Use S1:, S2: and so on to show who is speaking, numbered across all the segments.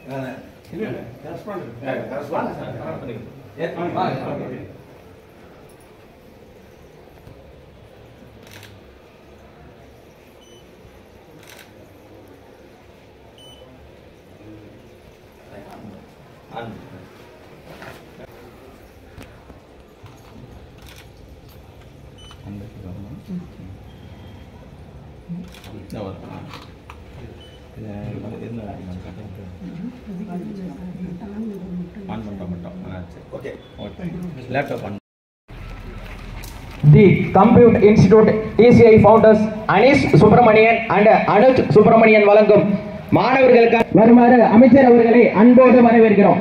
S1: The Compute Institute TCI founders Anish Subramanian and Anuj Subramanian வழங்கும் மாணவர்களுக்கு வருமாறு அமைச்சர் அவர்களை அன்போடு வரவேற்கிறோம்.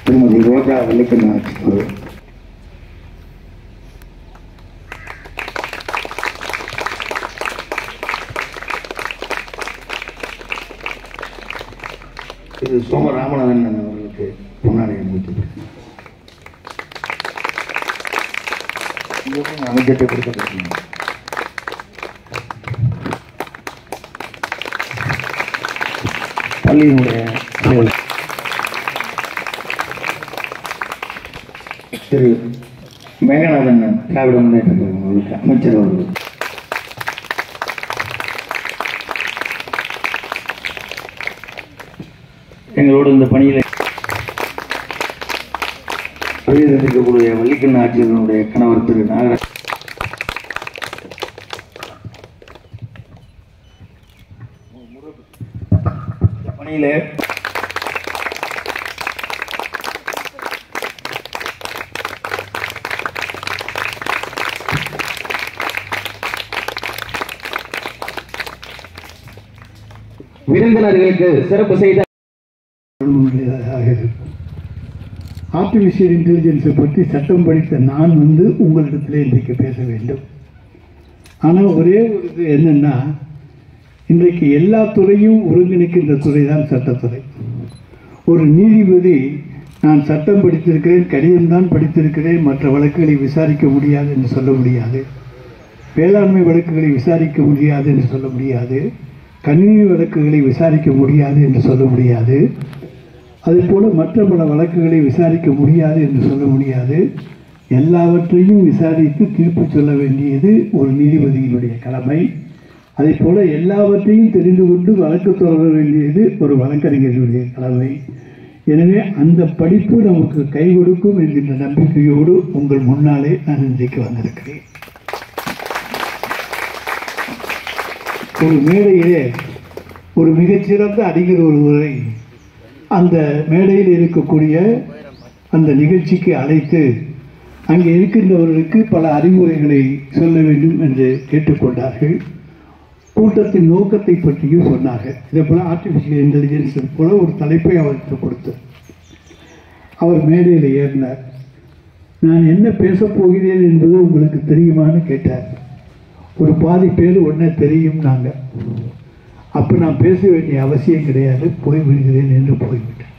S2: திருமதி ரோஜா வெள்ளிக்கண்ணாச்சி இது சோம ராமநாதன் அவர்களுக்கு பொன்னாடை அணிவிக்கப்பட்டது. அமைச்சர்கிட்ட கொடுக்கப்பட்டது. பள்ளியினுடைய திரு மேகநாதன் திராவிட முன்னேற்ற கழகம் அமைச்சர் அவர்கள் எங்களோடு இந்த பணியில் இருக்கக்கூடிய வள்ளிக்கண்ண ஆட்சியர்களுடைய கணவர் திரு நாகராஜ் பணியில
S1: விருந்தினர்களுக்கு சிறப்பு செய்த
S3: ஆர்டிஃபிஷியல் இன்டெலிஜென்ஸை பற்றி சட்டம் படித்த நான் உங்களிடத்தில் இன்றைக்கு பேச வேண்டும். ஆனால் ஒரே ஒரு இது என்னென்னா, இன்றைக்கு எல்லா துறையும் ஒருங்கிணைக்கின்ற துறை தான் சட்டத்துறை. ஒரு நீதிபதி நான் சட்டம் படித்திருக்கிறேன், கடிதம்தான் படித்திருக்கிறேன், மற்ற வழக்குகளை விசாரிக்க முடியாது என்று சொல்ல முடியாது. வேளாண்மை வழக்குகளை விசாரிக்க முடியாது என்று சொல்ல முடியாது. கணினி வழக்குகளை விசாரிக்க முடியாது என்று சொல்ல முடியாது. அதுபோல் மற்ற பல வழக்குகளை விசாரிக்க முடியாது என்று சொல்ல முடியாது. எல்லாவற்றையும் விசாரித்து தீர்ப்பு சொல்ல வேண்டியது ஒரு நீதிபதியினுடைய கடமை. அதே போல் எல்லாவற்றையும் தெரிந்து கொண்டு வழக்கு தொடர வேண்டியது ஒரு வழக்கறிஞர்களுடைய கடமை. எனவே அந்த படிப்பு நமக்கு கை கொடுக்கும் என்கின்ற நம்பிக்கையோடு உங்கள் முன்னாலே நான் இன்றைக்கு வந்திருக்கிறேன். ஒரு மேடையிலே ஒரு மிகச்சிறந்த அறிஞர் ஒருவரை அந்த மேடையில் இருக்கக்கூடிய அந்த நிகழ்ச்சிக்கு அழைத்து அங்கே இருக்கின்றவர்களுக்கு பல அறிவுரைகளை சொல்ல வேண்டும் என்று கேட்டுக்கொண்டார்கள். கூட்டத்தின் நோக்கத்தை பற்றியும் சொன்னார்கள். இதே போல் ஆர்டிஃபிஷியல் இன்டெலிஜென்ஸ் போல ஒரு தலைப்பை அவருக்கு கொடுத்து அவர் மேடையில் ஏறினார். நான் என்ன பேசப் போகிறேன் என்பது உங்களுக்கு தெரியுமான்னு கேட்டார். ஒரு பாதி பேர் ஒன்றே தெரியும் நாங்கள். அப்போ நான் பேச வேண்டிய அவசியம் கிடையாது, போய்விடுகிறேன் என்று போய்விட்டேன்.